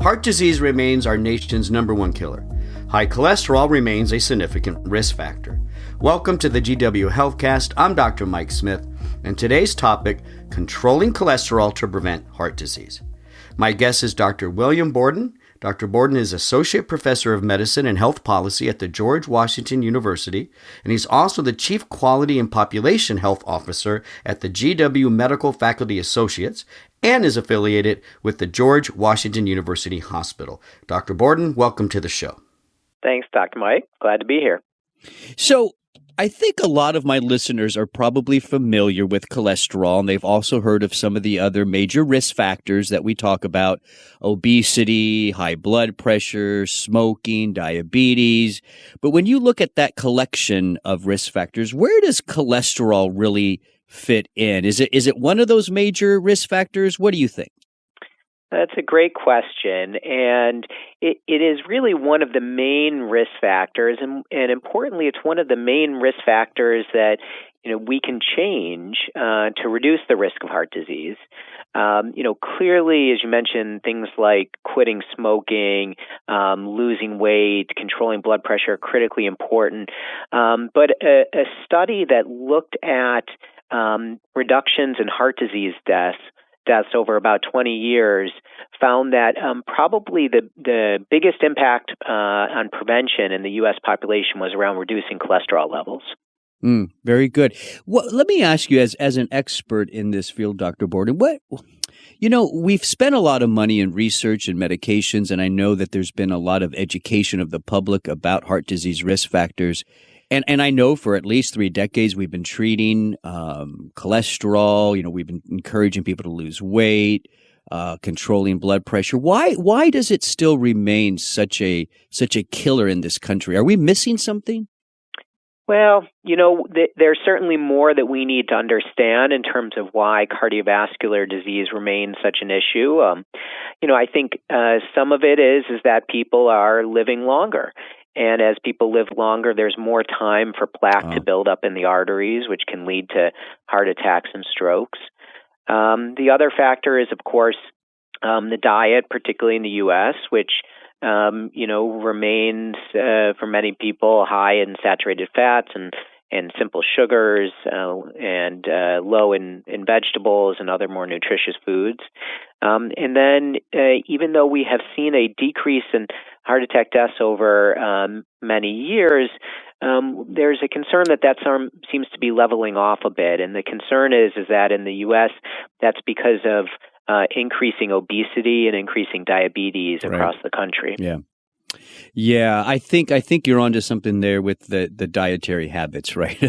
Heart disease remains our nation's number one killer. High cholesterol remains a significant risk factor. Welcome to the GW Healthcast. I'm Dr. Mike Smith, and today's topic, controlling cholesterol to prevent heart disease. My guest is Dr. William Borden. Dr. Borden is Associate Professor of Medicine and Health Policy at the George Washington University, and he's also the Chief Quality and Population Health Officer at the GW Medical Faculty Associates, and is affiliated with the George Washington University Hospital. Dr. Borden, welcome to the show. Thanks, Dr. Mike. Glad to be here. So I think a lot of my listeners are probably familiar with cholesterol, and they've also heard of some of the other major risk factors that we talk about: obesity, high blood pressure, smoking, diabetes. But when you look at that collection of risk factors, where does cholesterol really fit in? Is it one of those major risk factors? What do you think? That's a great question, and it is really one of the main risk factors, and importantly, it's one of the main risk factors that we can change to reduce the risk of heart disease. Clearly, as you mentioned, things like quitting smoking, losing weight, controlling blood pressure are critically important. But a study that looked at reductions in heart disease deaths over about 20 years found that probably the biggest impact on prevention in the U.S. population was around reducing cholesterol levels. Very good. Well, let me ask you, as an expert in this field, Dr. Borden, we've spent a lot of money in research and medications, and I know that there's been a lot of education of the public about heart disease risk factors. And I know for at least 3 decades we've been treating cholesterol. We've been encouraging people to lose weight, controlling blood pressure. Why does it still remain such a killer in this country? Are we missing something? Well, there's certainly more that we need to understand in terms of why cardiovascular disease remains such an issue. I think some of it is that people are living longer. And as people live longer, there's more time for plaque to build up in the arteries, which can lead to heart attacks and strokes. The other factor is, of course, the diet, particularly in the U.S., which remains for many people high in saturated fats and simple sugars and low in vegetables and other more nutritious foods. And then even though we have seen a decrease in heart attack deaths over many years, there's a concern that seems to be leveling off a bit. And the concern is that in the U.S., that's because of increasing obesity and increasing diabetes across the country. Yeah, I think you're onto something there with the dietary habits, right,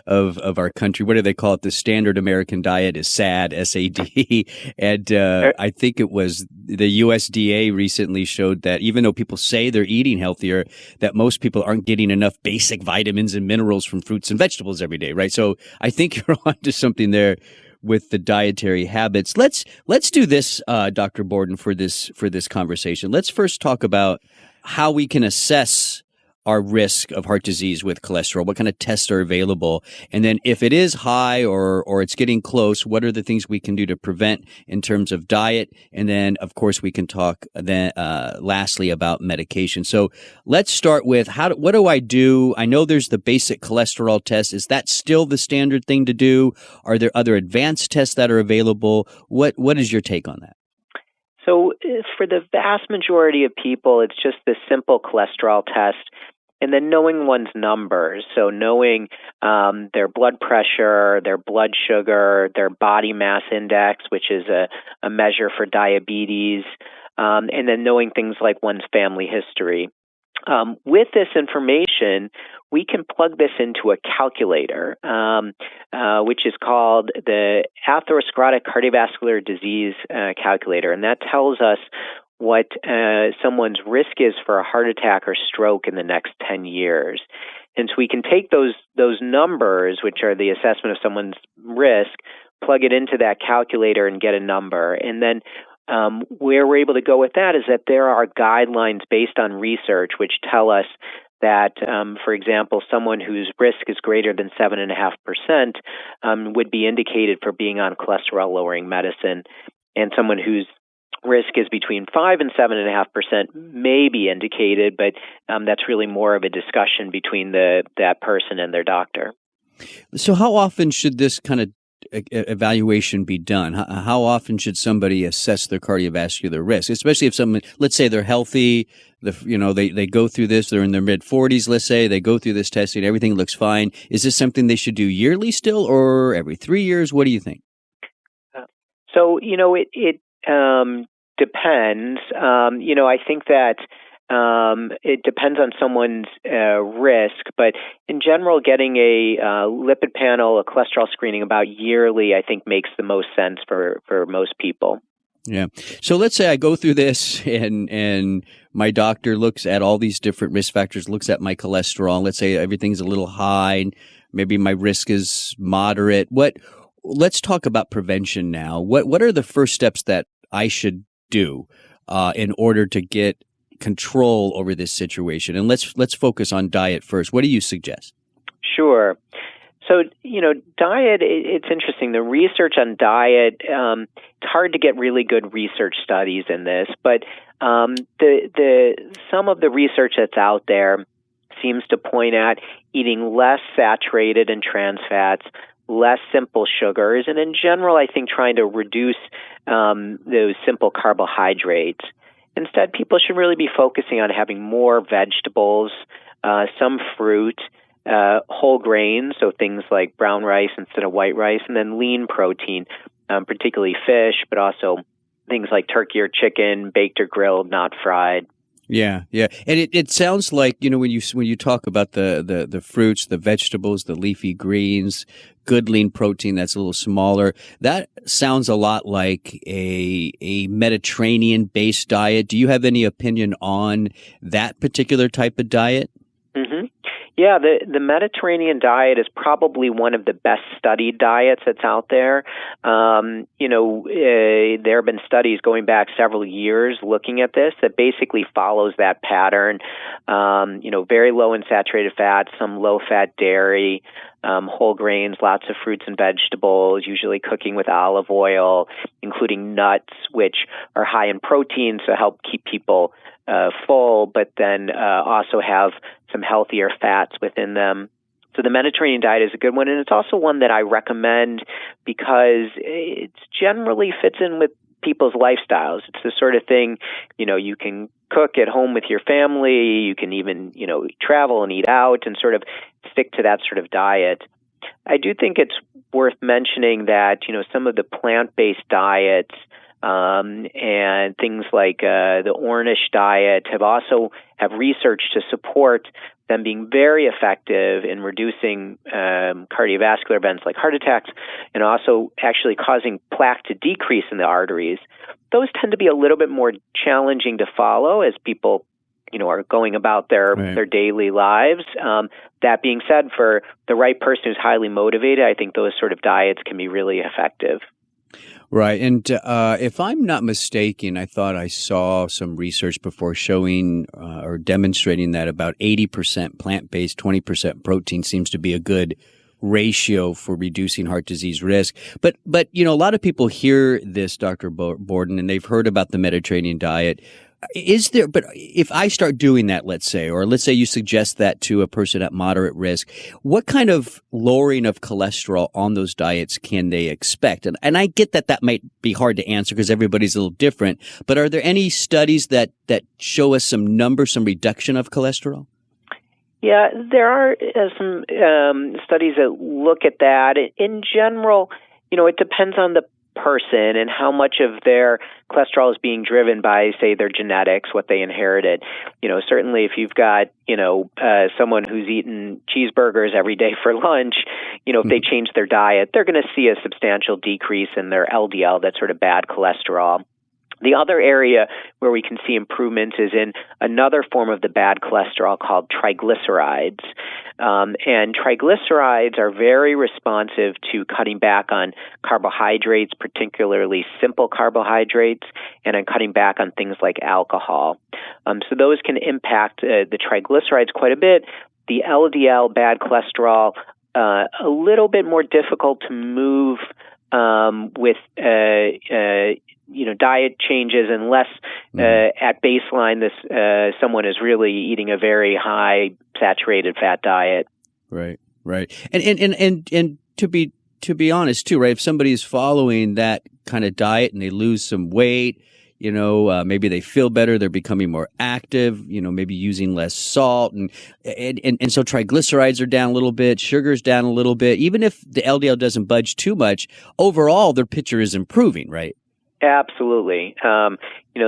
of our country. What do they call it? The standard American diet is SAD, S-A-D. And I think it was the USDA recently showed that even though people say they're eating healthier, that most people aren't getting enough basic vitamins and minerals from fruits and vegetables every day, right? So I think you're onto something there with the dietary habits. Let's do this, Dr. Borden, for this conversation. Let's first talk about how we can assess our risk of heart disease with cholesterol. What kind of tests are available? And then if it is high or it's getting close, what are the things we can do to prevent in terms of diet? And then, of course, we can talk then lastly about medication. So let's start with what do I do? I know there's the basic cholesterol test. Is that still the standard thing to do? Are there other advanced tests that are available? What is your take on that? So for the vast majority of people, it's just the simple cholesterol test and then knowing one's numbers. So knowing their blood pressure, their blood sugar, their body mass index, which is a measure for diabetes, and then knowing things like one's family history. With this information, we can plug this into a calculator, which is called the atherosclerotic cardiovascular disease calculator, and that tells us what someone's risk is for a heart attack or stroke in the next 10 years. And so we can take those numbers, which are the assessment of someone's risk, plug it into that calculator and get a number. And then where we're able to go with that is that there are guidelines based on research which tell us that, for example, someone whose risk is greater than 7.5% would be indicated for being on cholesterol-lowering medicine, and someone whose risk is between 5 and 7.5% may be indicated, but that's really more of a discussion between that person and their doctor. So how often should this kind of evaluation be done? How often should somebody assess their cardiovascular risk, especially if someone, let's say they're healthy, they go through this, they're in their mid-40s, let's say, they go through this testing, everything looks fine. Is this something they should do yearly still or every 3 years? What do you think? So, it depends. I think that it depends on someone's risk, but in general, getting a lipid panel, a cholesterol screening about yearly, I think makes the most sense for most people. Yeah. So let's say I go through this and my doctor looks at all these different risk factors, looks at my cholesterol. Let's say everything's a little high, maybe my risk is moderate. Let's talk about prevention now. What are the first steps that I should do in order to get control over this situation? And let's focus on diet first. What do you suggest? Sure. So, diet, it's interesting. The research on diet, it's hard to get really good research studies in this, but some of the research that's out there seems to point at eating less saturated and trans fats, less simple sugars, and in general, I think trying to reduce those simple carbohydrates. Instead, people should really be focusing on having more vegetables, some fruit, whole grains, so things like brown rice instead of white rice, and then lean protein, particularly fish, but also things like turkey or chicken, baked or grilled, not fried. Yeah, yeah, and it sounds like when you talk about the fruits, the vegetables, the leafy greens, good lean protein that's a little smaller. That sounds a lot like a Mediterranean based diet. Do you have any opinion on that particular type of diet? Mm-hmm. Yeah, the Mediterranean diet is probably one of the best studied diets that's out there. There have been studies going back several years looking at this that basically follows that pattern. Very low in saturated fats, some low-fat dairy, whole grains, lots of fruits and vegetables, usually cooking with olive oil, including nuts, which are high in protein, so help keep people full, but then also have some healthier fats within them. So the Mediterranean diet is a good one, and it's also one that I recommend because it generally fits in with people's lifestyles. It's the sort of thing, you can cook at home with your family, you can even, travel and eat out and sort of stick to that sort of diet. I do think it's worth mentioning that, some of the plant-based diets and things like the Ornish diet have research to support them being very effective in reducing cardiovascular events like heart attacks and also actually causing plaque to decrease in the arteries. Those tend to be a little bit more challenging to follow as people are going about their daily lives. That being said, for the right person who's highly motivated, I think those sort of diets can be really effective. Right. And if I'm not mistaken, I thought I saw some research before showing or demonstrating that about 80% plant-based, 20% protein seems to be a good ratio for reducing heart disease risk. But a lot of people hear this, Dr. Borden, and they've heard about the Mediterranean diet. But if I start doing that, let's say you suggest that to a person at moderate risk, what kind of lowering of cholesterol on those diets can they expect? And I get that might be hard to answer because everybody's a little different, but are there any studies that show us some reduction of cholesterol? Yeah, there are some studies that look at that. In general, it depends on the person and how much of their cholesterol is being driven by, say, their genetics, what they inherited. Certainly if you've got, someone who's eaten cheeseburgers every day for lunch, if they change their diet, they're going to see a substantial decrease in their LDL, that sort of bad cholesterol. The other area where we can see improvements is in another form of the bad cholesterol called triglycerides. And triglycerides are very responsive to cutting back on carbohydrates, particularly simple carbohydrates, and on cutting back on things like alcohol. So those can impact the triglycerides quite a bit. The LDL, bad cholesterol, a little bit more difficult to move with diet changes unless at baseline someone is really eating a very high saturated fat diet. Right. And to be honest too, right? If somebody is following that kind of diet and they lose some weight, maybe they feel better, they're becoming more active, maybe using less salt, and so triglycerides are down a little bit, sugar's down a little bit. Even if the LDL doesn't budge too much, overall their picture is improving, right? Absolutely.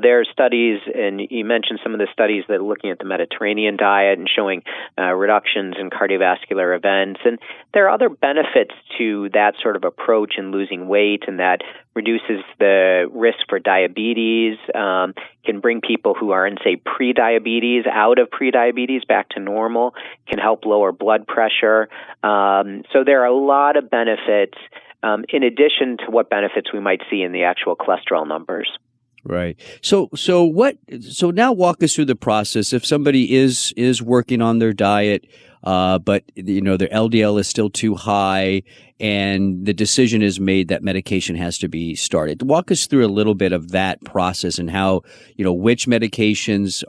There are studies, and you mentioned some of the studies that are looking at the Mediterranean diet and showing reductions in cardiovascular events. And there are other benefits to that sort of approach in losing weight, and that reduces the risk for diabetes, can bring people who are in, say, pre-diabetes out of pre-diabetes back to normal, can help lower blood pressure. So there are a lot of benefits in addition to what benefits we might see in the actual cholesterol numbers. Right. So now walk us through the process. If somebody is working on their diet, but their LDL is still too high, and the decision is made that medication has to be started. Walk us through a little bit of that process and how, which medications,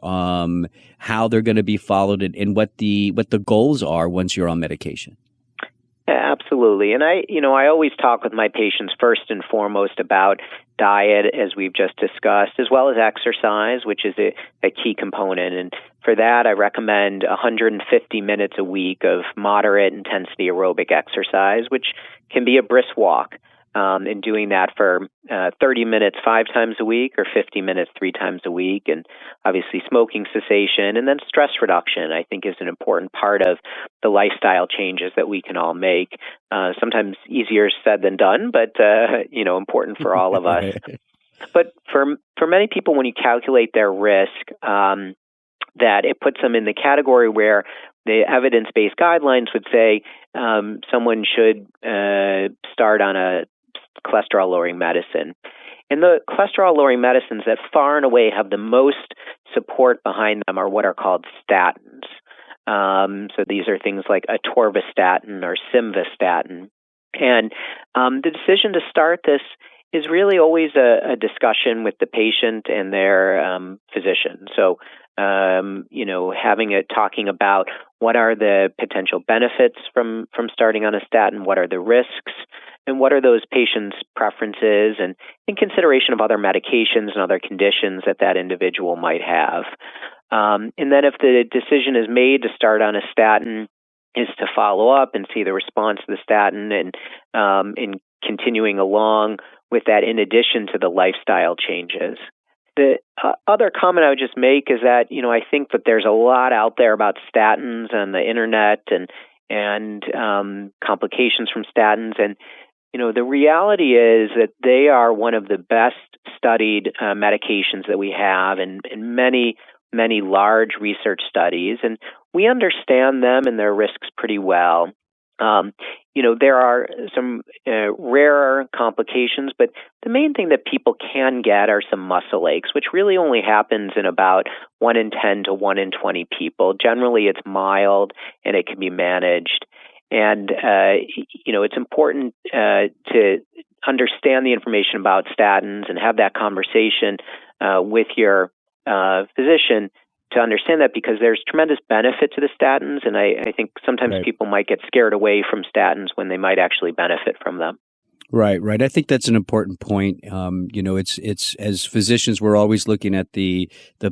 how they're going to be followed, and what the goals are once you're on medication. Absolutely. And I always talk with my patients first and foremost about diet, as we've just discussed, as well as exercise, which is a key component. And for that, I recommend 150 minutes a week of moderate intensity aerobic exercise, which can be a brisk walk. And doing that for 30 minutes 5 times a week or 50 minutes 3 times a week. And obviously smoking cessation and then stress reduction, I think, is an important part of the lifestyle changes that we can all make. Sometimes easier said than done, but, important for all of us. But for many people, when you calculate their risk, that it puts them in the category where the evidence-based guidelines would say someone should start on a cholesterol-lowering medicine. And the cholesterol-lowering medicines that far and away have the most support behind them are what are called statins. So these are things like atorvastatin or simvastatin. And the decision to start this is really always a discussion with the patient and their physician. So, talking about what are the potential benefits from starting on a statin, what are the risks, and what are those patients' preferences, and in consideration of other medications and other conditions that individual might have. And then if the decision is made to start on a statin, is to follow up and see the response to the statin and in continuing along with that in addition to the lifestyle changes. The other comment I would just make is that, I think that there's a lot out there about statins on the internet and complications from statins. And, the reality is that they are one of the best studied medications that we have in many, many large research studies. And we understand them and their risks pretty well. There are some rarer complications, but the main thing that people can get are some muscle aches, which really only happens in about 1 in 10 to 1 in 20 people. Generally, it's mild and it can be managed. And, it's important to understand the information about statins and have that conversation with your physician to understand that, because there's tremendous benefit to the statins, and I think sometimes people might get scared away from statins when they might actually benefit from them. Right. I think that's an important point. It's as physicians, we're always looking at the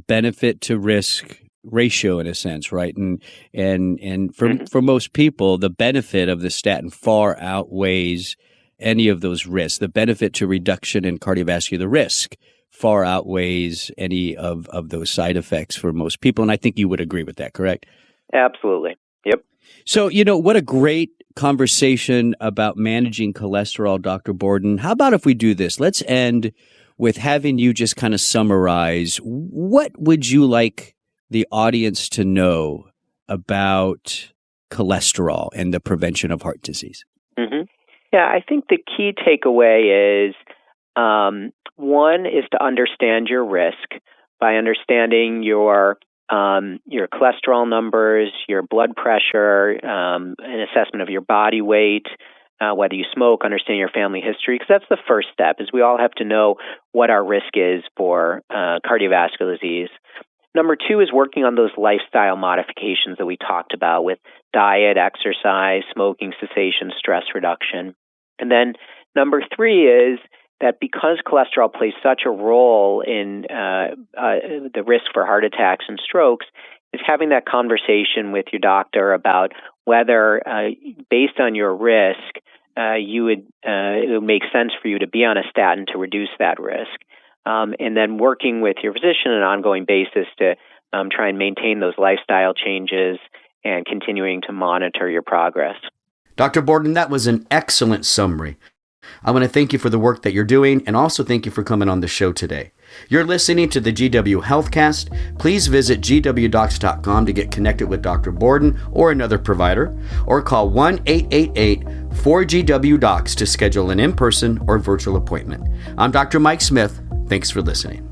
benefit to risk ratio in a sense, right? And for most people, the benefit of the statin far outweighs any of those risks. The benefit to reduction in cardiovascular risk far outweighs any of those side effects for most people. And I think you would agree with that, correct? Absolutely. Yep. So, what a great conversation about managing cholesterol, Dr. Borden. How about if we do this? Let's end with having you just kind of summarize, what would you like the audience to know about cholesterol and the prevention of heart disease? Mm-hmm. Yeah, I think the key takeaway is, one is to understand your risk by understanding your cholesterol numbers, your blood pressure, an assessment of your body weight, whether you smoke, understand your family history, because that's the first step, is we all have to know what our risk is for cardiovascular disease. Number 2 is working on those lifestyle modifications that we talked about with diet, exercise, smoking cessation, stress reduction. And then number 3 is that because cholesterol plays such a role in the risk for heart attacks and strokes, is having that conversation with your doctor about whether, based on your risk, it would make sense for you to be on a statin to reduce that risk. And then working with your physician on an ongoing basis to try and maintain those lifestyle changes and continuing to monitor your progress. Dr. Borden, that was an excellent summary. I want to thank you for the work that you're doing and also thank you for coming on the show today. You're listening to the GW Healthcast. Please visit gwdocs.com to get connected with Dr. Borden or another provider, or call 1-888-4GW-DOCS to schedule an in-person or virtual appointment. I'm Dr. Mike Smith. Thanks for listening.